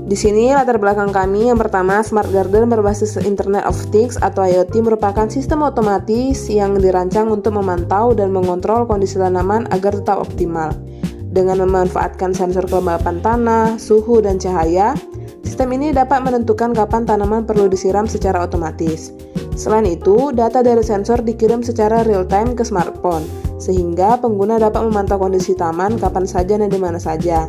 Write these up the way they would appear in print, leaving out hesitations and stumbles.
Di sini latar belakang kami yang pertama, Smart Garden berbasis Internet of Things atau IoT merupakan sistem otomatis yang dirancang untuk memantau dan mengontrol kondisi tanaman agar tetap optimal. Dengan memanfaatkan sensor kelembapan tanah, suhu, dan cahaya, sistem ini dapat menentukan kapan tanaman perlu disiram secara otomatis. Selain itu, data dari sensor dikirim secara real-time ke smartphone, sehingga pengguna dapat memantau kondisi taman kapan saja dan di mana saja.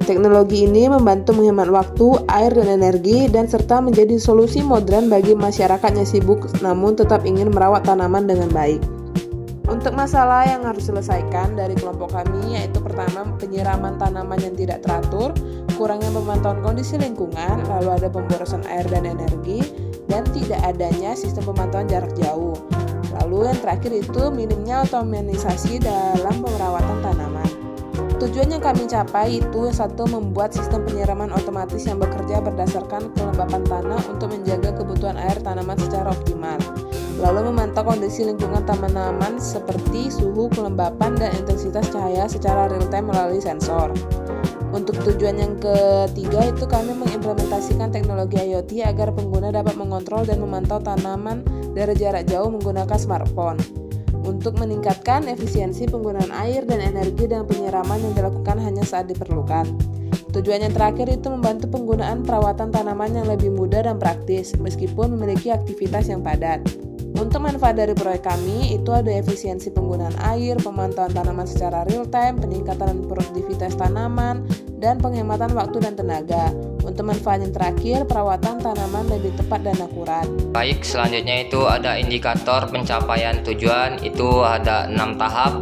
Teknologi ini membantu menghemat waktu, air, dan energi, dan serta menjadi solusi modern bagi masyarakat yang sibuk namun tetap ingin merawat tanaman dengan baik. Untuk masalah yang harus diselesaikan dari kelompok kami yaitu pertama, penyiraman tanaman yang tidak teratur, kurangnya pemantauan kondisi lingkungan, lalu ada pemborosan air dan energi, dan tidak adanya sistem pemantauan jarak jauh. Lalu yang terakhir itu minimnya otomatisasi dalam pemerawatan tanaman. Tujuan yang kami capai itu satu, membuat sistem penyiraman otomatis yang bekerja berdasarkan kelembapan tanah untuk menjaga kebutuhan air tanaman secara optimal. Lalu memantau kondisi lingkungan tanaman seperti suhu, kelembapan, dan intensitas cahaya secara real-time melalui sensor. Untuk tujuan yang ketiga itu kami mengimplementasikan teknologi IoT agar pengguna dapat mengontrol dan memantau tanaman dari jarak jauh menggunakan smartphone. Untuk meningkatkan efisiensi penggunaan air dan energi dan penyiraman yang dilakukan hanya saat diperlukan. Tujuan yang terakhir itu membantu penggunaan perawatan tanaman yang lebih mudah dan praktis, meskipun memiliki aktivitas yang padat. Untuk manfaat dari proyek kami, itu ada efisiensi penggunaan air, pemantauan tanaman secara real-time, peningkatan produktivitas tanaman, dan penghematan waktu dan tenaga. Untuk manfaat yang terakhir, perawatan tanaman lebih tepat dan akurat. Baik, selanjutnya itu ada indikator pencapaian tujuan, itu ada 6 tahap.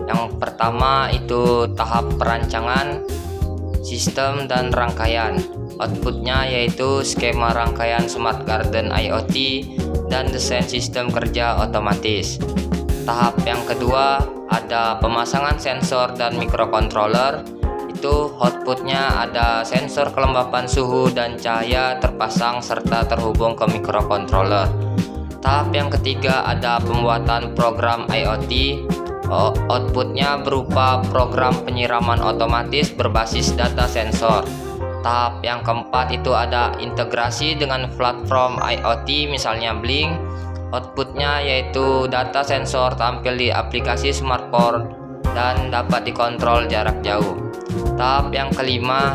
Yang pertama itu tahap perancangan, sistem, dan rangkaian. Outputnya yaitu skema rangkaian Smart Garden IoT dan desain sistem kerja otomatis. Tahap yang kedua ada pemasangan sensor dan microcontroller. Itu outputnya ada sensor kelembapan suhu dan cahaya terpasang serta terhubung ke microcontroller. Tahap yang ketiga ada pembuatan program IoT. Outputnya berupa program penyiraman otomatis berbasis data sensor. Tahap yang keempat itu ada integrasi dengan platform IoT misalnya Blink. Outputnya yaitu data sensor tampil di aplikasi smartphone dan dapat dikontrol jarak jauh. Tahap yang kelima,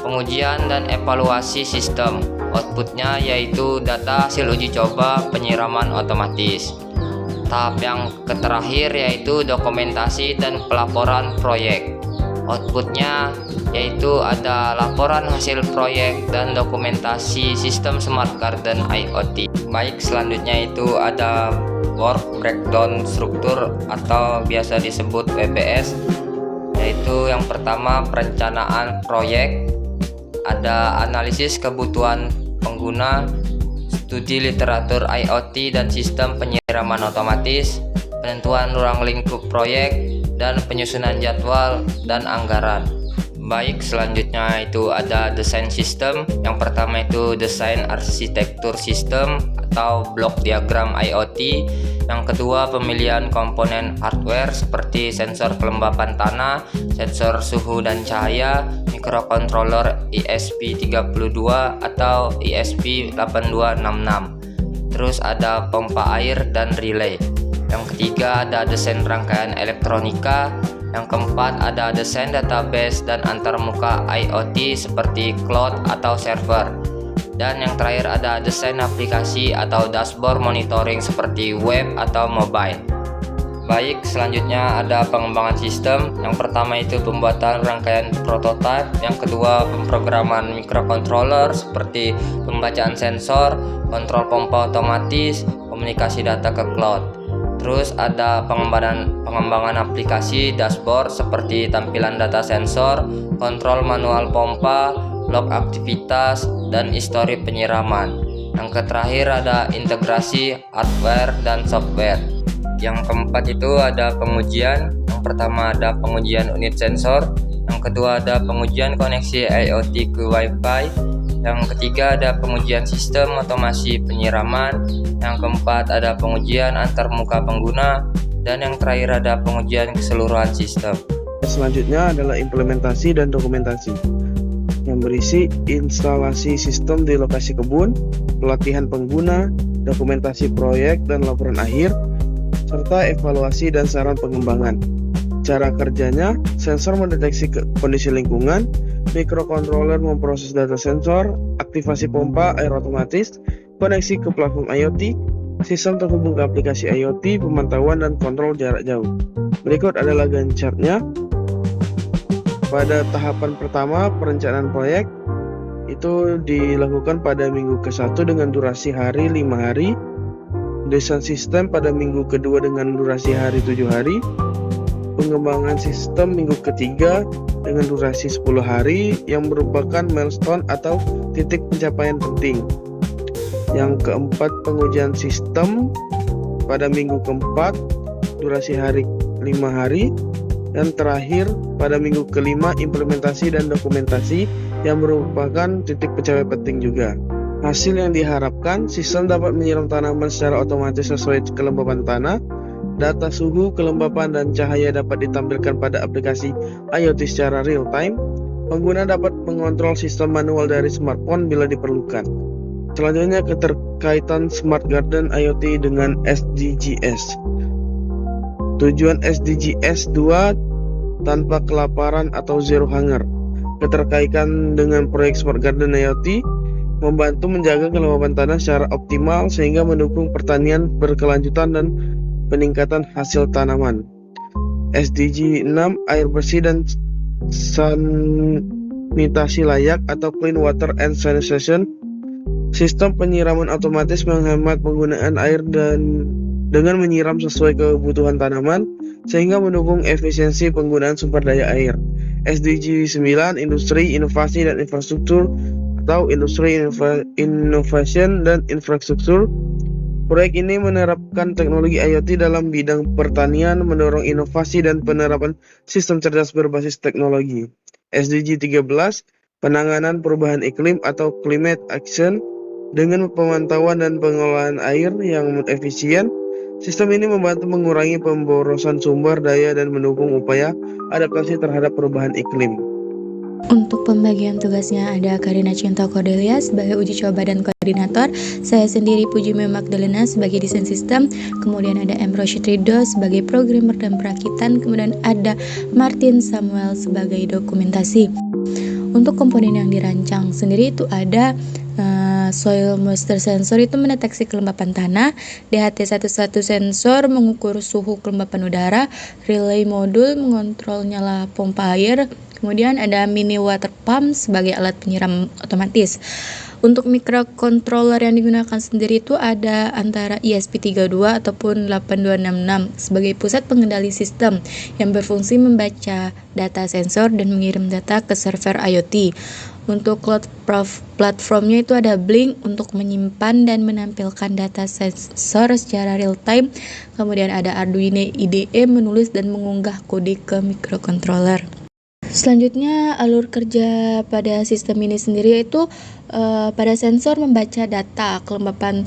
pengujian dan evaluasi sistem. Outputnya yaitu data hasil uji coba penyiraman otomatis. Tahap yang terakhir yaitu dokumentasi dan pelaporan proyek. Outputnya yaitu ada laporan hasil proyek dan dokumentasi sistem Smart Garden IoT. Baik, selanjutnya itu ada Work Breakdown Struktur atau biasa disebut WBS. Yaitu yang pertama perencanaan proyek, ada analisis kebutuhan pengguna, studi literatur IoT dan sistem penyiraman otomatis, penentuan ruang lingkup proyek, dan penyusunan jadwal dan anggaran. Baik, selanjutnya itu ada desain sistem. Yang pertama itu desain arsitektur sistem atau blok diagram IoT. Yang kedua pemilihan komponen hardware seperti sensor kelembapan tanah, sensor suhu dan cahaya, microcontroller ESP32 atau ESP8266. Terus ada pompa air dan relay. Yang ketiga ada desain rangkaian elektronika. Yang keempat ada desain database dan antarmuka IoT seperti cloud atau server. Dan yang terakhir ada desain aplikasi atau dashboard monitoring seperti web atau mobile. Baik, selanjutnya ada pengembangan sistem. Yang pertama itu pembuatan rangkaian prototipe. Yang kedua pemrograman microcontroller seperti pembacaan sensor, kontrol pompa otomatis, komunikasi data ke cloud. Terus ada pengembangan aplikasi dashboard seperti tampilan data sensor, kontrol manual pompa, log aktivitas, dan histori penyiraman. Yang terakhir ada integrasi hardware dan software. Yang keempat itu ada pengujian. Yang pertama ada pengujian unit sensor. Yang kedua ada pengujian koneksi IoT ke Wi-Fi. Yang ketiga ada pengujian sistem otomasi penyiraman. Yang keempat ada pengujian antar muka pengguna. Dan yang terakhir ada pengujian keseluruhan sistem. Selanjutnya adalah implementasi dan dokumentasi. Yang yang berisi instalasi sistem di lokasi kebun, pelatihan pengguna, dokumentasi proyek dan laporan akhir, serta evaluasi dan saran pengembangan. Cara kerjanya, sensor mendeteksi kondisi lingkungan, mikrokontroler memproses data sensor, aktivasi pompa air otomatis, koneksi ke platform IoT, sistem terhubung ke aplikasi IoT, pemantauan dan kontrol jarak jauh. Berikut adalah Gantt chart-nya. Pada tahapan pertama, perencanaan proyek itu dilakukan pada minggu ke-1 dengan durasi hari 5 hari, desain sistem pada minggu kedua dengan durasi hari 7 hari, pengembangan sistem minggu ketiga dengan durasi 10 hari yang merupakan milestone atau titik pencapaian penting. Yang keempat, pengujian sistem pada minggu keempat, durasi hari 5 hari, dan terakhir pada minggu kelima, implementasi dan dokumentasi yang merupakan titik pencapaian penting juga. Hasil yang diharapkan, sistem dapat menyiram tanaman secara otomatis sesuai kelembapan tanah, data suhu, kelembapan, dan cahaya dapat ditampilkan pada aplikasi IoT secara real time. Pengguna dapat mengontrol sistem manual dari smartphone bila diperlukan. Selanjutnya, keterkaitan Smart Garden IoT dengan SDGs. Tujuan SDGs 2 tanpa kelaparan atau zero hunger. Keterkaitan dengan proyek Smart Garden IoT membantu menjaga kelembapan tanah secara optimal sehingga mendukung pertanian berkelanjutan dan peningkatan hasil tanaman. SDG 6, air bersih dan sanitasi layak atau clean water and sanitation. Sistem penyiraman otomatis menghemat penggunaan air dan dengan menyiram sesuai kebutuhan tanaman sehingga mendukung efisiensi penggunaan sumber daya air. SDG 9, industri, inovasi dan infrastruktur atau industri, innovation dan infrastruktur. Proyek ini menerapkan teknologi IoT dalam bidang pertanian, mendorong inovasi dan penerapan sistem cerdas berbasis teknologi. SDG 13, penanganan perubahan iklim atau climate action dengan pemantauan dan pengelolaan air yang efisien. Sistem ini membantu mengurangi pemborosan sumber daya dan mendukung upaya adaptasi terhadap perubahan iklim. Untuk pembagian tugasnya ada Karina Cinta Cordelia sebagai uji coba dan koordinator, saya sendiri Puji Magdalena sebagai desain sistem, kemudian ada Ambrose Trido sebagai programmer dan perakitan, kemudian ada Martin Samuel sebagai dokumentasi. Untuk komponen yang dirancang sendiri itu ada soil moisture sensor itu mendeteksi kelembapan tanah, DHT11 sensor mengukur suhu kelembapan udara, relay modul mengontrol nyala pompa air, kemudian ada mini water pump sebagai alat penyiram otomatis. Untuk microcontroller yang digunakan sendiri itu ada antara ESP32 ataupun 8266 sebagai pusat pengendali sistem yang berfungsi membaca data sensor dan mengirim data ke server IoT. Untuk cloud platformnya itu ada Blink untuk menyimpan dan menampilkan data sensor secara real time. Kemudian ada Arduino IDE menulis dan mengunggah kode ke microcontroller. Selanjutnya alur kerja pada sistem ini sendiri yaitu pada sensor membaca data kelembapan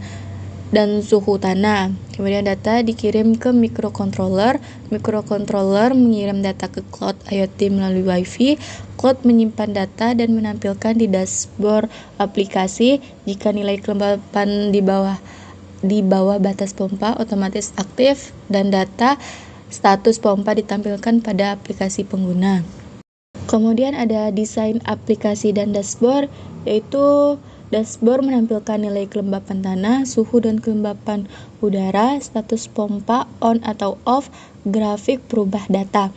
dan suhu tanah. Kemudian data dikirim ke microcontroller. Microcontroller mengirim data ke cloud IoT melalui Wi-Fi. Cloud menyimpan data dan menampilkan di dashboard aplikasi. Jika nilai kelembapan di bawah batas pompa otomatis aktif dan data status pompa ditampilkan pada aplikasi pengguna. Kemudian ada desain aplikasi dan dashboard, yaitu dashboard menampilkan nilai kelembapan tanah, suhu dan kelembapan udara, status pompa on atau off, grafik perubah data.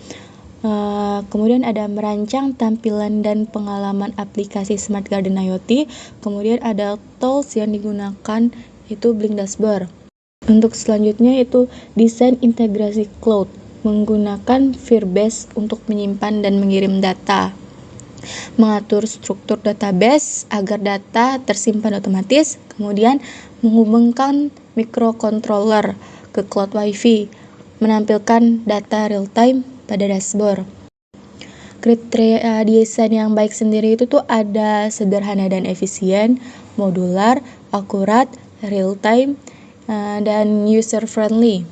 Kemudian ada merancang tampilan dan pengalaman aplikasi Smart Garden IoT. Kemudian ada tools yang digunakan yaitu Blink Dashboard. Untuk selanjutnya yaitu desain integrasi cloud menggunakan Firebase untuk menyimpan dan mengirim data. Mengatur struktur database agar data tersimpan otomatis, kemudian menghubungkan microcontroller ke cloud Wi-Fi, menampilkan data real time pada dashboard. Kriteria desain yang baik sendiri itu tuh ada sederhana dan efisien, modular, akurat, real time, dan user friendly.